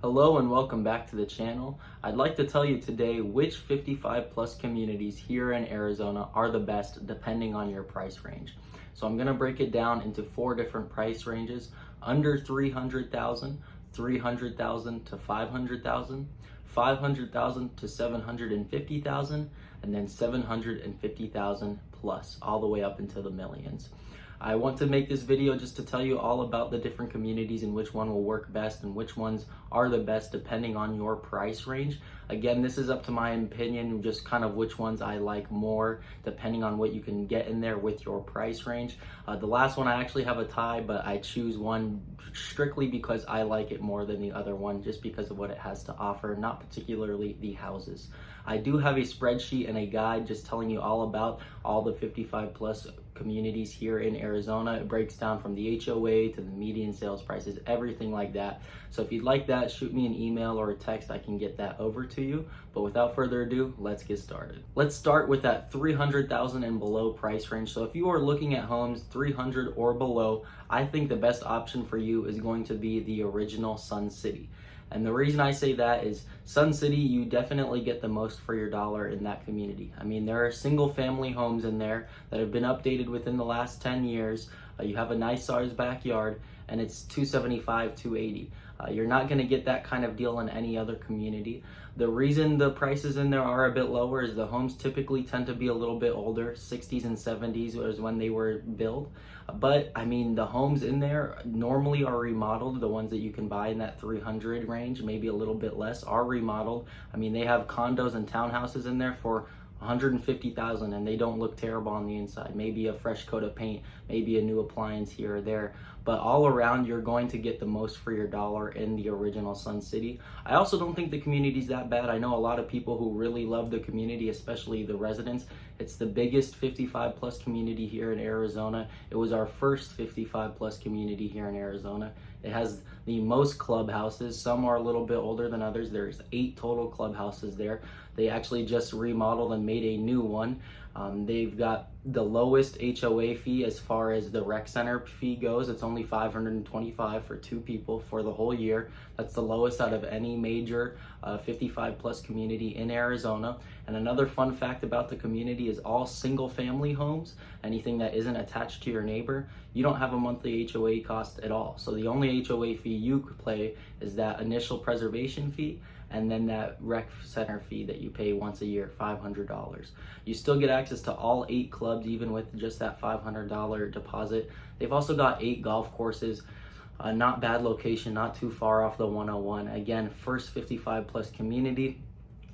Hello and welcome back to the channel. I'd like to tell you today which 55 plus communities here in Arizona are the best depending on your price range. So I'm going to break it down into 4 different price ranges: under 300,000, 300,000 to 500,000, 500,000 to 750,000, and then 750,000 plus, all the way up into the millions. I want to make this video just to tell you all about the different communities and which one will work best and which ones are the best depending on your price range. Again, this is up to my opinion, just kind of which ones I like more depending on what you can get in there with your price range. The last one, I actually have a tie, but I choose one strictly because I like it more than the other one, just because of what it has to offer, not particularly the houses. I do have a spreadsheet and a guide just telling you all about all the 55 plus communities here in Arizona. It breaks down from the HOA to the median sales prices, everything like that. So if you'd like that, shoot me an email or a text. I can get that over to you. But without further ado, let's get started. Let's start with that 300,000 and below price range. So if you are looking at homes 300 or below, I think the best option for you is going to be the original Sun City. And the reason I say that is Sun City, you definitely get the most for your dollar in that community. I mean, there are single family homes in there that have been updated within the last 10 years. You have a nice sized backyard and it's $275, $280. You're not gonna get that kind of deal in any other community. The reason the prices in there are a bit lower is the homes typically tend to be a little bit older. 60s and 70s was when they were built. But I mean, the homes in there normally are remodeled. The ones that you can buy in that 300 range, maybe a little bit less, are remodeled. I mean, they have condos and townhouses in there for 150,000 and they don't look terrible on the inside. Maybe a fresh coat of paint, maybe a new appliance here or there, but all around you're going to get the most for your dollar in the original Sun City. I also don't think the community's that bad. I know a lot of people who really love the community, especially the residents. It's the biggest 55 plus community here in Arizona. It was our first 55 plus community here in Arizona. It has the most clubhouses. Some are a little bit older than others. There's 8 total clubhouses there. They actually just remodeled and made a new one. They've got the lowest HOA fee as far as the rec center fee goes. It's only $525 for 2 people for the whole year. That's the lowest out of any major 55 plus community in Arizona. And another fun fact about the community is all single family homes, anything that isn't attached to your neighbor, you don't have a monthly HOA cost at all. So the only HOA fee you could pay is that initial preservation fee and then that rec center fee that you pay once a year, $500. You still get access to all 8 clubs, even with just that $500 deposit. They've also got 8 golf courses. Not bad location, not too far off the 101. Again, first 55 plus community.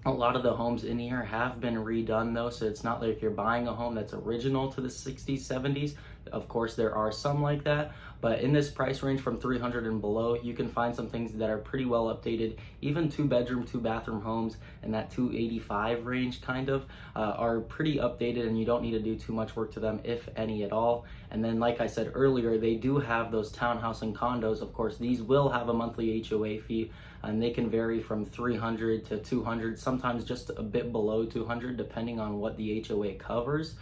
A lot of the homes in here have been redone though, so it's not like you're buying a home that's original to the 60s, 70s. Of course, there are some like that, but in this price range from 300 and below, you can find some things that are pretty well updated. Even 2-bedroom, 2-bathroom homes in that 285 range kind of are pretty updated, and you don't need to do too much work to them, if any at all. And then, like I said earlier, they do have those townhouse and condos. Of course, these will have a monthly HOA fee, and they can vary from 300 to 200, sometimes just a bit below 200, depending on what the HOA covers.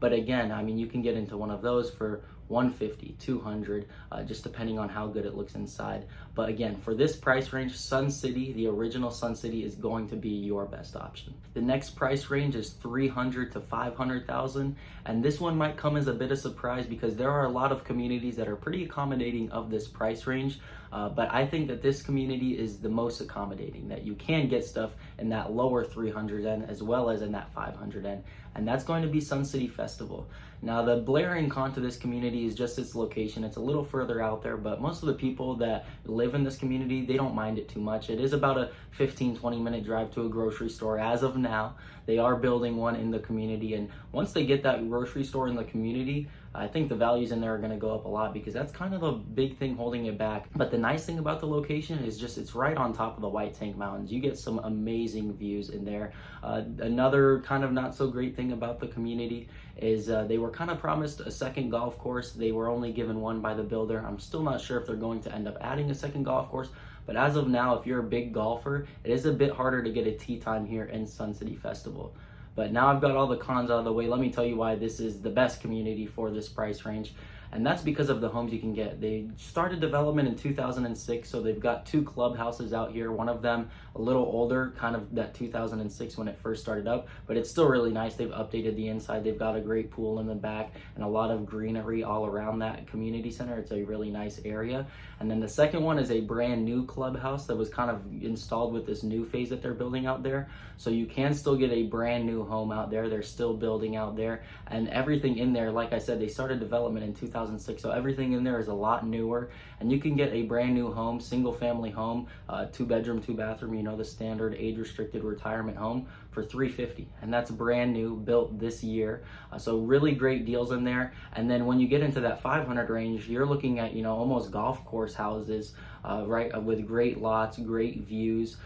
But again, I mean, you can get into one of those for 150, 200, just depending on how good it looks inside. But again, for this price range, Sun City, the original Sun City, is going to be your best option. The next price range is 300 to 500,000, and this one might come as a bit of surprise because there are a lot of communities that are pretty accommodating of this price range. But I think that this community is the most accommodating, that you can get stuff in that lower 300 end as well as in that 500 end, and that's going to be Sun City Festival. Now, the blaring con to this community is just its location. It's a little further out there, but most of the people that live in this community, they don't mind it too much. It is about a 15-20 minute drive to a grocery store as of now. They are building one in the community, and once they get that grocery store in the community, I think the values in there are going to go up a lot because that's kind of the big thing holding it back. But the nice thing about the location is just it's right on top of the White Tank Mountains. You get some amazing views in there. Another kind of not so great thing about the community is they were kind of promised a second golf course. They were only given one by the builder. I'm still not sure if they're going to end up adding a second golf course. But as of now, if you're a big golfer, it is a bit harder to get a tee time here in Sun City Festival. But now I've got all the cons out of the way. Let me tell you why this is the best community for this price range. And that's because of the homes you can get. They started development in 2006, so they've got 2 clubhouses out here. One of them a little older, kind of that 2006 when it first started up, but it's still really nice. They've updated the inside. They've got a great pool in the back and a lot of greenery all around that community center. It's a really nice area. And then the second one is a brand new clubhouse that was kind of installed with this new phase that they're building out there. So you can still get a brand new home out there. They're still building out there, and everything in there, like I said, they started development in 2006, so everything in there is a lot newer. And you can get a brand new home, single family home, 2 bedroom, 2 bathroom, you know, the standard age restricted retirement home, for $350, and that's brand new, built this year. So really great deals in there. And then when you get into that 500 range, you're looking at, you know, almost golf course houses, right, with great lots, great views,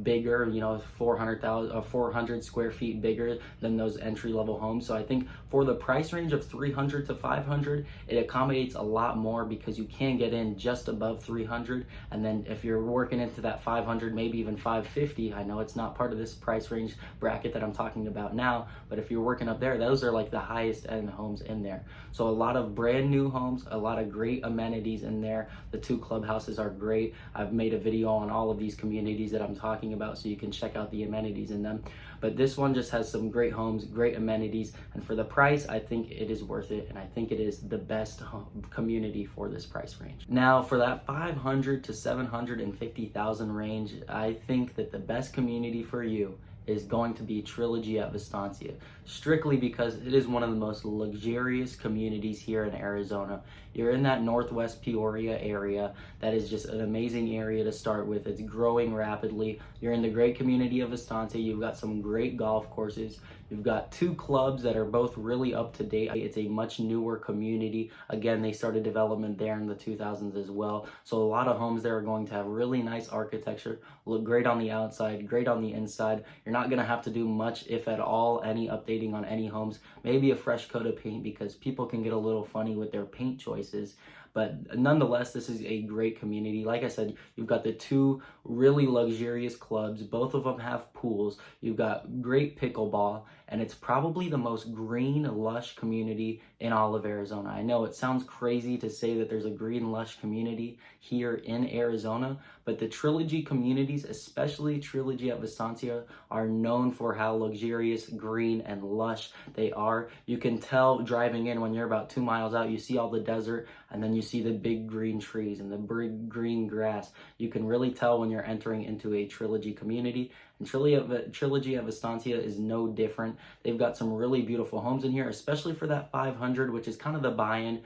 bigger, you know, 400 square feet bigger than those entry level homes. So I think for the price range of 300 to 500, it accommodates a lot more because you can get in just above 300. And then if you're working into that 500, maybe even 550, I know it's not part of this price range bracket that I'm talking about now, but if you're working up there, those are like the highest end homes in there. So a lot of brand new homes, a lot of great amenities in there. The 2 clubhouses are great. I've made a video on all of these communities that I'm talking about, so you can check out the amenities in them. But this one just has some great homes, great amenities, and for the price, I think it is worth it, and I think it is the best community for this price range. Now, for that 500 to 750,000 range, I think that the best community for you is going to be Trilogy at Vistancia, strictly because it is one of the most luxurious communities here in Arizona. You're in that Northwest Peoria area. That is just an amazing area to start with. It's growing rapidly. You're in the great community of Vistancia. You've got some great golf courses. You've got 2 clubs that are both really up to date. It's a much newer community. Again, they started development there in the 2000s as well. So a lot of homes there are going to have really nice architecture, look great on the outside, great on the inside. You're not gonna have to do much, if at all, any updating on any homes. Maybe a fresh coat of paint, because people can get a little funny with their paint choices. But nonetheless, this is a great community. Like I said, you've got the 2 really luxurious clubs. Both of them have pools. You've got great pickleball, and it's probably the most green, lush community in all of Arizona. I know it sounds crazy to say that there's a green, lush community here in Arizona, but the Trilogy communities, especially Trilogy at Vistancia, are known for how luxurious, green, and lush they are. You can tell driving in when you're about 2 miles out, you see all the desert, and then you see the big green trees and the big green grass. You can really tell when you're entering into a Trilogy community. And Trilogy at Vistancia is no different. They've got some really beautiful homes in here, especially for that 500, which is kind of the buy-in.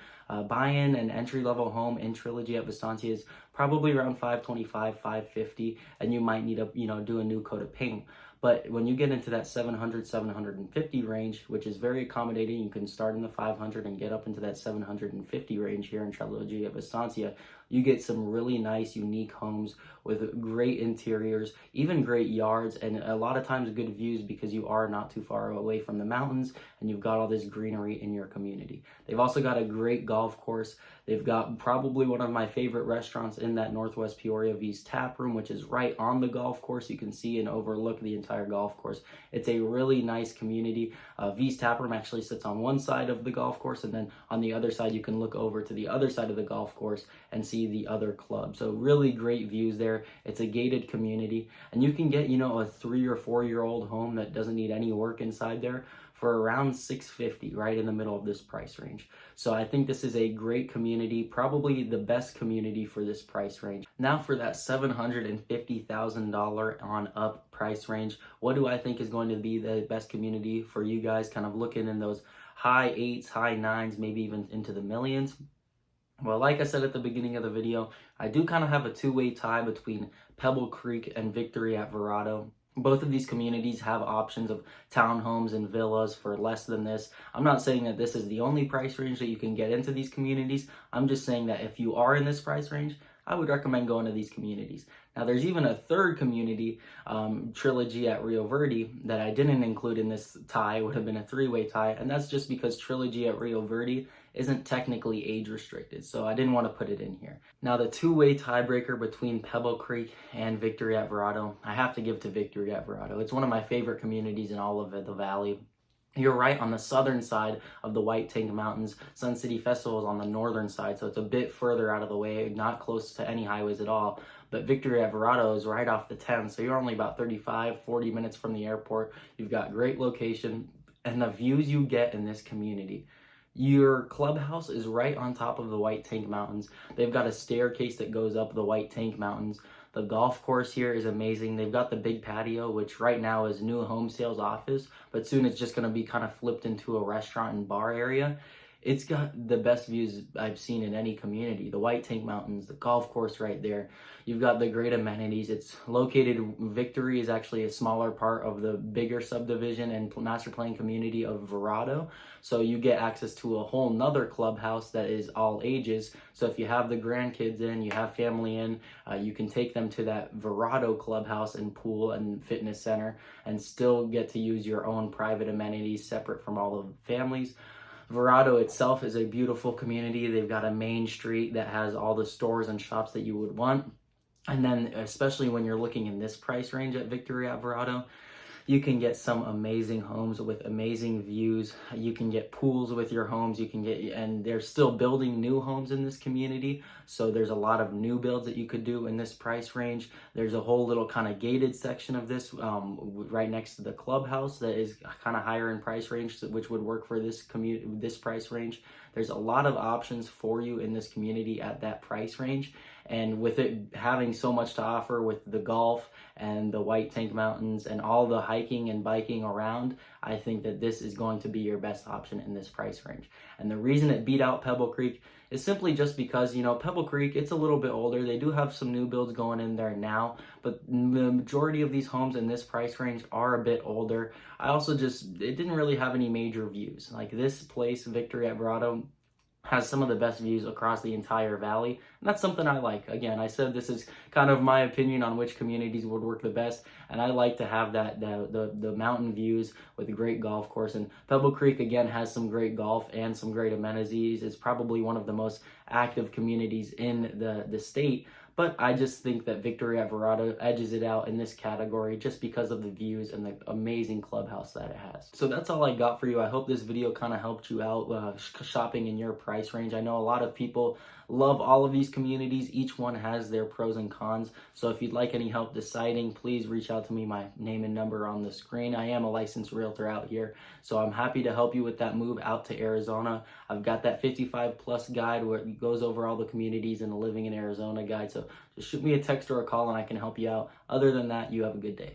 Buy-in and entry-level home in Trilogy at Vistancia is probably around 525, 550, and you might need to, you know, do a new coat of paint. But when you get into that 700, 750 range, which is very accommodating, you can start in the 500 and get up into that 750 range here in Trilogy at Vistancia. You get some really nice, unique homes with great interiors, even great yards, and a lot of times good views because you are not too far away from the mountains and you've got all this greenery in your community. They've also got a great golf course. They've got probably one of my favorite restaurants in that Northwest Peoria, V's Tap Room, which is right on the golf course. You can see and overlook the entire golf course. It's a really nice community. V's Tap Room actually sits on one side of the golf course, and then on the other side you can look over to the other side of the golf course and see the other club. So really great views there. It's a gated community, and you can get, you know, a 3 or 4 year old home that doesn't need any work inside there for around $650, right in the middle of this price range. So I think this is a great community, probably the best community for this price range. Now for that $750,000 on up price range, what do I think is going to be the best community for you guys, kind of looking in those high 8s, high 9s, maybe even into the millions? Well, like I said at the beginning of the video, I do kind of have a 2-way tie between Pebble Creek and Victory at Verrado. Both of these communities have options of townhomes and villas for less than this. I'm not saying that this is the only price range that you can get into these communities. I'm just saying that if you are in this price range, I would recommend going to these communities. Now, there's even a third community, Trilogy at Rio Verde, that I didn't include in this tie. It would have been a 3-way tie, and that's just because Trilogy at Rio Verde isn't technically age restricted, so I didn't want to put it in here. Now, the 2-way tiebreaker between Pebble Creek and Victory at Verrado, I have to give to Victory at Verrado. It's one of my favorite communities in all of the valley. You're right on the southern side of the White Tank Mountains. Sun City Festival is on the northern side, so it's a bit further out of the way, not close to any highways at all. But Victory at Verrado is right off the 10, so you're only about 35, 40 minutes from the airport. You've got great location, and the views you get in this community. Your clubhouse is right on top of the White Tank Mountains. They've got a staircase that goes up the White Tank Mountains. The golf course here is amazing. They've got the big patio, which right now is new home sales office, but soon it's just going to be kind of flipped into a restaurant and bar area. It's got the best views I've seen in any community. The White Tank Mountains, the golf course right there. You've got the great amenities. It's located, Victory is actually a smaller part of the bigger subdivision and master plan community of Verrado. So you get access to a whole nother clubhouse that is all ages. So if you have the grandkids in, you have family in, you can take them to that Verrado clubhouse and pool and fitness center and still get to use your own private amenities separate from all of the families. Verrado itself is a beautiful community. They've got a main street that has all the stores and shops that you would want. And then especially when you're looking in this price range at Victory at Verrado, you can get some amazing homes with amazing views. You can get pools with your homes. You can get, and they're still building new homes in this community. So there's a lot of new builds that you could do in this price range. There's a whole little kind of gated section of this right next to the clubhouse that is kind of higher in price range, which would work for this this price range. There's a lot of options for you in this community at that price range. And with it having so much to offer with the golf and the White Tank Mountains and all the hiking and biking around, I think that this is going to be your best option in this price range. And the reason it beat out Pebble Creek is simply just because, you know, Pebble Creek, it's a little bit older. They do have some new builds going in there now, but the majority of these homes in this price range are a bit older. I also it didn't really have any major views. Like this place, Victory at Verrado, has some of the best views across the entire valley. And that's something I like. Again, I said this is kind of my opinion on which communities would work the best. And I like to have that the mountain views with a great golf course. And Pebble Creek, again, has some great golf and some great amenities. It's probably one of the most active communities in the state. But I just think that Victory at Verrado edges it out in this category just because of the views and the amazing clubhouse that it has. So that's all I got for you. I hope this video kind of helped you out shopping in your price range. I know a lot of people love all of these communities. Each one has their pros and cons. So if you'd like any help deciding, please reach out to me. My name and number on the screen. I am a licensed realtor out here, so I'm happy to help you with that move out to Arizona. I've got that 55 plus guide where it goes over all the communities and the living in Arizona guide. So just shoot me a text or a call and I can help you out. Other than that, you have a good day.